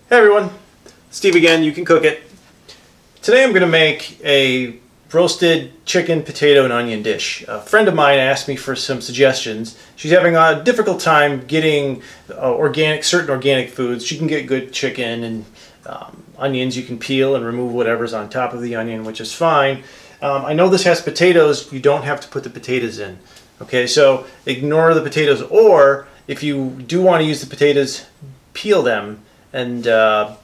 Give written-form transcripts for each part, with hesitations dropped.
Hey everyone, Steve again, You Can Cook It. Today I'm going to make a roasted chicken, potato, and onion dish. A friend of mine asked me for some suggestions. She's having a difficult time getting certain organic foods. She can get good chicken and onions. You can peel and remove whatever's on top of the onion, which is fine. I know this has potatoes. You don't have to put the potatoes in. Okay, so ignore the potatoes, or if you do want to use the potatoes, peel them and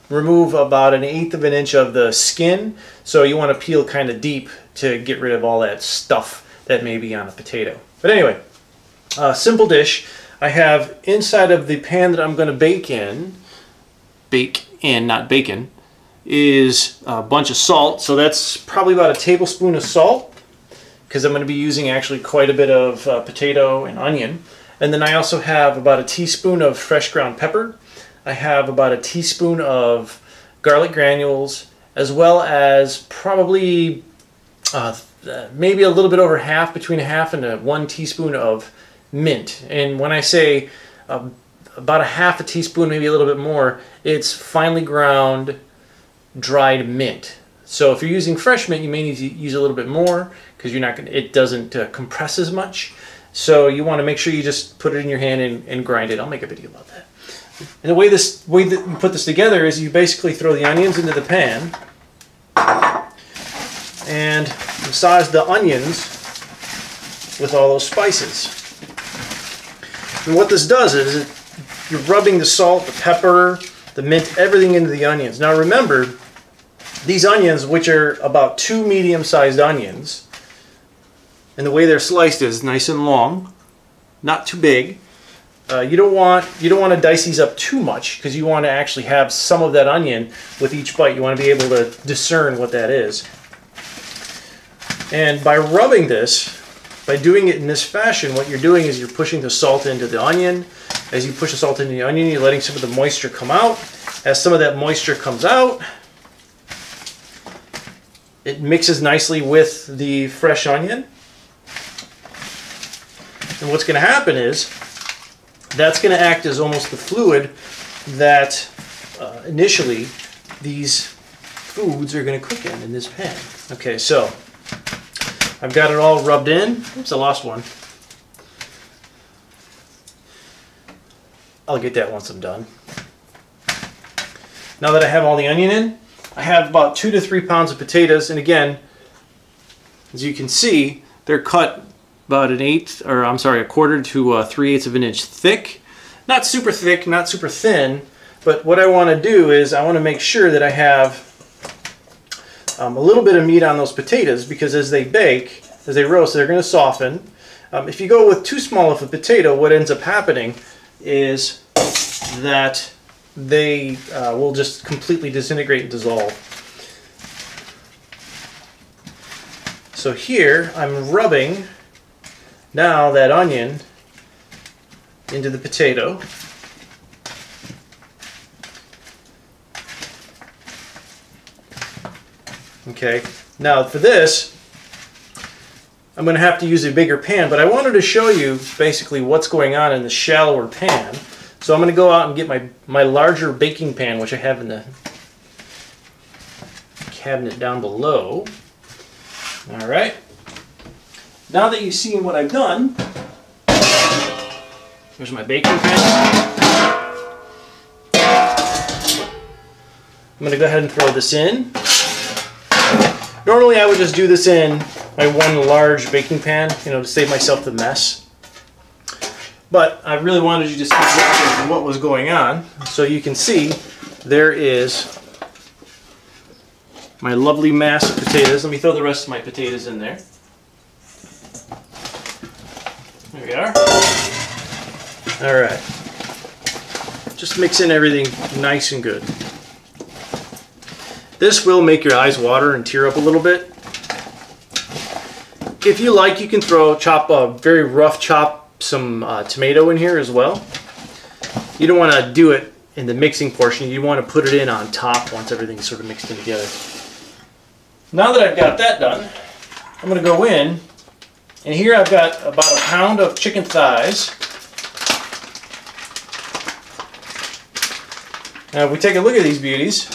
remove about 1/8 of an inch of the skin. So you want to peel kind of deep to get rid of all that stuff that may be on a potato. But anyway, simple dish. I have inside of the pan that I'm going to bake in, not bacon, is a bunch of salt. So that's probably about a tablespoon of salt, because I'm going to be using actually quite a bit of potato and onion. And then I also have about a teaspoon of fresh ground pepper. I have about a teaspoon of garlic granules, as well as probably maybe a little bit over half, between a half and 1 teaspoon of mint. And when I say about a half a teaspoon, maybe a little bit more, it's finely ground dried mint. So if you're using fresh mint, you may need to use a little bit more, because it doesn't compress as much. So you want to make sure you just put it in your hand and grind it. I'll make a video about that. And the way that you put this together is you basically throw the onions into the pan and massage the onions with all those spices. And what this does is you're rubbing the salt, the pepper, the mint, everything into the onions. Now remember, these onions, which are about 2 medium-sized onions, and the way they're sliced is nice and long, not too big. You don't want to dice these up too much, because you want to actually have some of that onion with each bite. You want to be able to discern what that is. And by rubbing this, by doing it in this fashion, what you're doing is you're pushing the salt into the onion. As you push the salt into the onion, you're letting some of the moisture come out. As some of that moisture comes out, it mixes nicely with the fresh onion. And what's going to happen is that's going to act as almost the fluid that initially these foods are going to cook in this pan. Okay, so I've got it all rubbed in. Oops, I lost one. I'll get that once I'm done. Now that I have all the onion in, I have about 2 to 3 pounds of potatoes, and again, as you can see, they're cut about a quarter to 3/8 of an inch thick. Not super thick, not super thin, but what I want to do is I want to make sure that I have a little bit of meat on those potatoes, because as they bake, as they roast, they're going to soften. If you go with too small of a potato, what ends up happening is that they will just completely disintegrate and dissolve. So here I'm rubbing now that onion into the potato. Okay, now for this, I'm going to have to use a bigger pan, but I wanted to show you basically what's going on in the shallower pan. So I'm going to go out and get my larger baking pan, which I have in the cabinet down below. All right. Now that you've seen what I've done, here's my baking pan. I'm going to go ahead and throw this in. Normally I would just do this in my one large baking pan, to save myself the mess. But I really wanted you to see what was going on. So you can see there is my lovely mass of potatoes. Let me throw the rest of my potatoes in there. There we are. All right. Just mix in everything nice and good. This will make your eyes water and tear up a little bit. If you like, you can very rough chop some tomato in here as well. You don't want to do it in the mixing portion. You want to put it in on top once everything's sort of mixed in together. Now that I've got that done, I'm going to go in, and here I've got about a pound of chicken thighs. Now if we take a look at these beauties,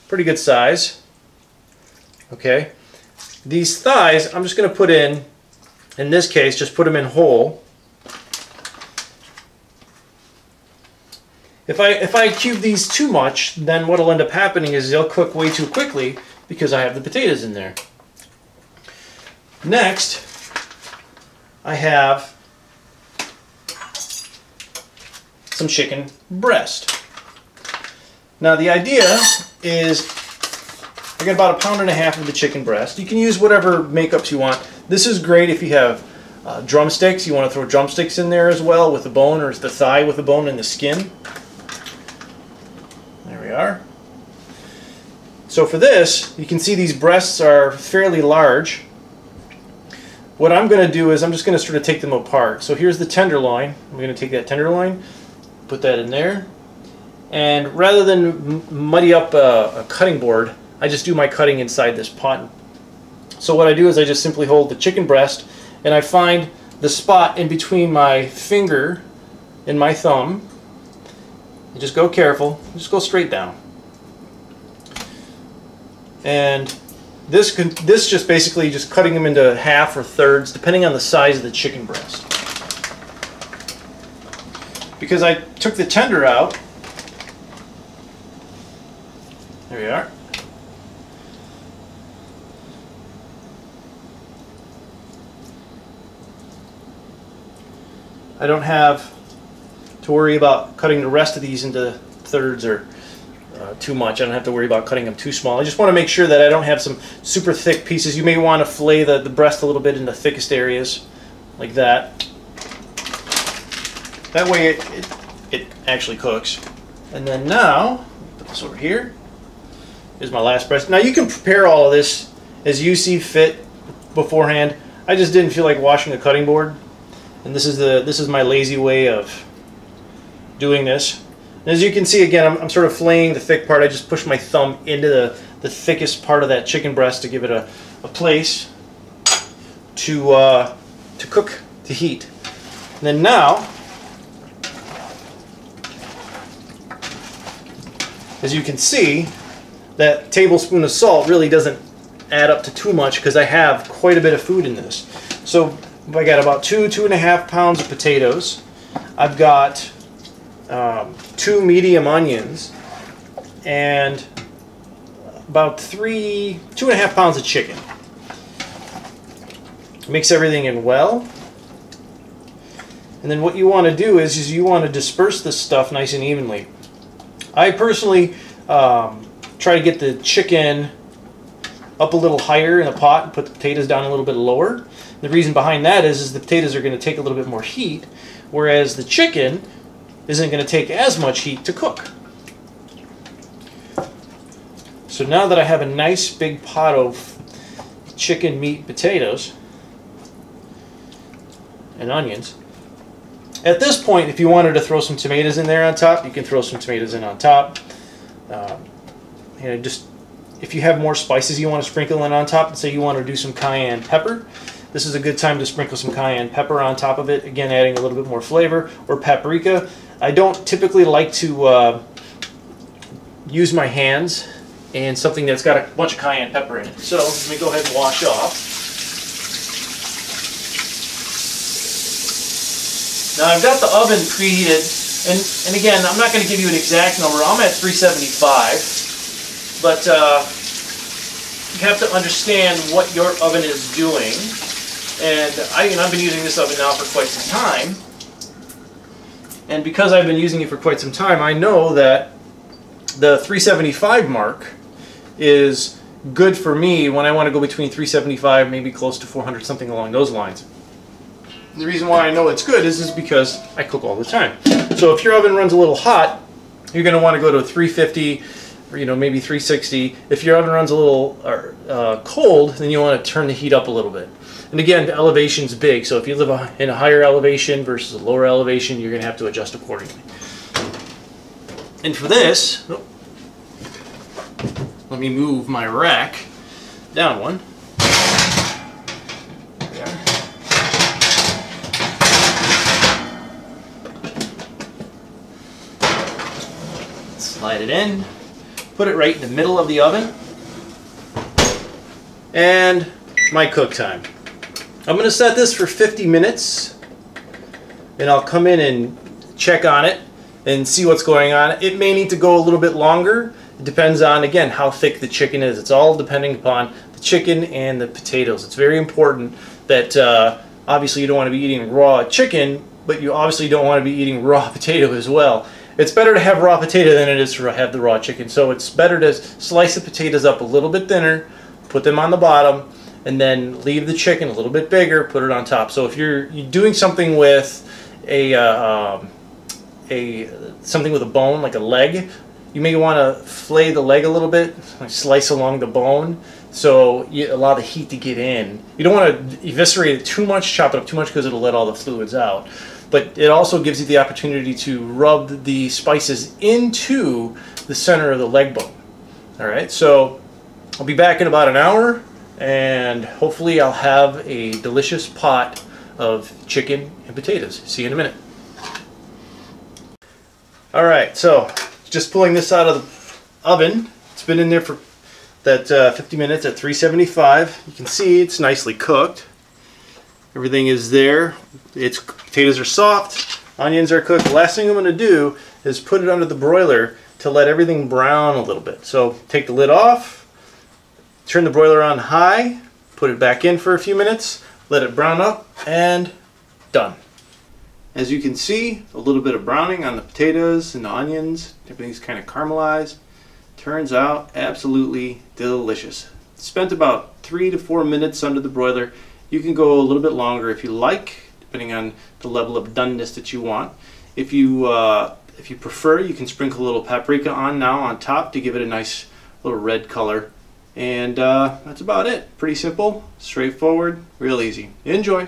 pretty good size. Okay, these thighs I'm just going to put in this case, just put them in whole. If I cube these too much, then what will end up happening is they'll cook way too quickly because I have the potatoes in there. Next, I have some chicken breast. Now the idea is I got about 1.5 pounds of the chicken breast. You can use whatever makeups you want. This is great if you have drumsticks. You want to throw drumsticks in there as well with the bone, or the thigh with the bone and the skin. There we are. So for this, you can see these breasts are fairly large. What I'm going to do is I'm just going to sort of take them apart. So here's the tenderloin. I'm going to take that tenderloin, put that in there, and rather than muddy up a cutting board, I just do my cutting inside this pot. So what I do is I just simply hold the chicken breast and I find the spot in between my finger and my thumb. You just go careful, just go straight down. And this just basically just cutting them into half or thirds depending on the size of the chicken breast. Because I took the tender out, there we are. I don't have to worry about cutting the rest of these into thirds or too much. I don't have to worry about cutting them too small. I just want to make sure that I don't have some super thick pieces. You may want to fillet the breast a little bit in the thickest areas, like that. That way it actually cooks. And then now, put this over here. Here's my last breast. Now you can prepare all of this as you see fit beforehand. I just didn't feel like washing a cutting board. And this is my lazy way of doing this. And as you can see, again, I'm sort of filleting the thick part. I just push my thumb into the thickest part of that chicken breast to give it a place to cook, to heat. And then now, as you can see, that tablespoon of salt really doesn't add up to too much because I have quite a bit of food in this. So I got about 2.5 pounds of potatoes. I've got 2 medium onions and about 2.5 pounds of chicken. Mix everything in well. And then what you want to do is you want to disperse this stuff nice and evenly. I personally try to get the chicken up a little higher in the pot and put the potatoes down a little bit lower. The reason behind that is the potatoes are going to take a little bit more heat, whereas the chicken isn't going to take as much heat to cook. So now that I have a nice big pot of chicken, meat, potatoes, and onions, at this point, if you wanted to throw some tomatoes in there on top, you can throw some tomatoes in on top. Just if you have more spices you want to sprinkle in on top, and say you want to do some cayenne pepper, this is a good time to sprinkle some cayenne pepper on top of it, again adding a little bit more flavor, or paprika. I don't typically like to use my hands in something that's got a bunch of cayenne pepper in it. So let me go ahead and wash off. Now I've got the oven preheated, and again, I'm not going to give you an exact number. I'm at 375, but you have to understand what your oven is doing. And I've been using this oven now for quite some time. And because I've been using it for quite some time, I know that the 375 mark is good for me when I want to go between 375, maybe close to 400, something along those lines. And the reason why I know it's good is because I cook all the time. So if your oven runs a little hot, you're going to want to go to 350, or maybe 360. If your oven runs a little cold, then you want to turn the heat up a little bit. And again, the elevation's big, so if you live in a higher elevation versus a lower elevation, you're going to have to adjust accordingly. And for this, let me move my rack down one. There we are. Slide it in, put it right in the middle of the oven, and my cook time. I'm going to set this for 50 minutes, and I'll come in and check on it and see what's going on. It may need to go a little bit longer. It depends on, again, how thick the chicken is. It's all depending upon the chicken and the potatoes. It's very important that obviously you don't want to be eating raw chicken, but you obviously don't want to be eating raw potato as well. It's better to have raw potato than it is to have the raw chicken. So it's better to slice the potatoes up a little bit thinner, put them on the bottom, and then leave the chicken a little bit bigger, put it on top. So if you're doing something with something with a bone, like a leg, you may want to flay the leg a little bit, slice along the bone, so you allow the heat to get in. You don't want to eviscerate it too much, chop it up too much, because it'll let all the fluids out. But it also gives you the opportunity to rub the spices into the center of the leg bone. All right, so I'll be back in about an hour, and hopefully I'll have a delicious pot of chicken and potatoes. See you in a minute. All right, so just pulling this out of the oven. It's been in there for that 50 minutes at 375. You can see it's nicely cooked. Everything is there. Potatoes are soft, onions are cooked. The last thing I'm going to do is put it under the broiler to let everything brown a little bit. So take the lid off, turn the broiler on high, put it back in for a few minutes, let it brown up, and done. As you can see, a little bit of browning on the potatoes and the onions. Everything's kind of caramelized. Turns out absolutely delicious. Spent about 3 to 4 minutes under the broiler. You can go a little bit longer if you like, depending on the level of doneness that you want. If you prefer, you can sprinkle a little paprika on top to give it a nice little red color. And that's about it. Pretty simple, straightforward, real easy. Enjoy.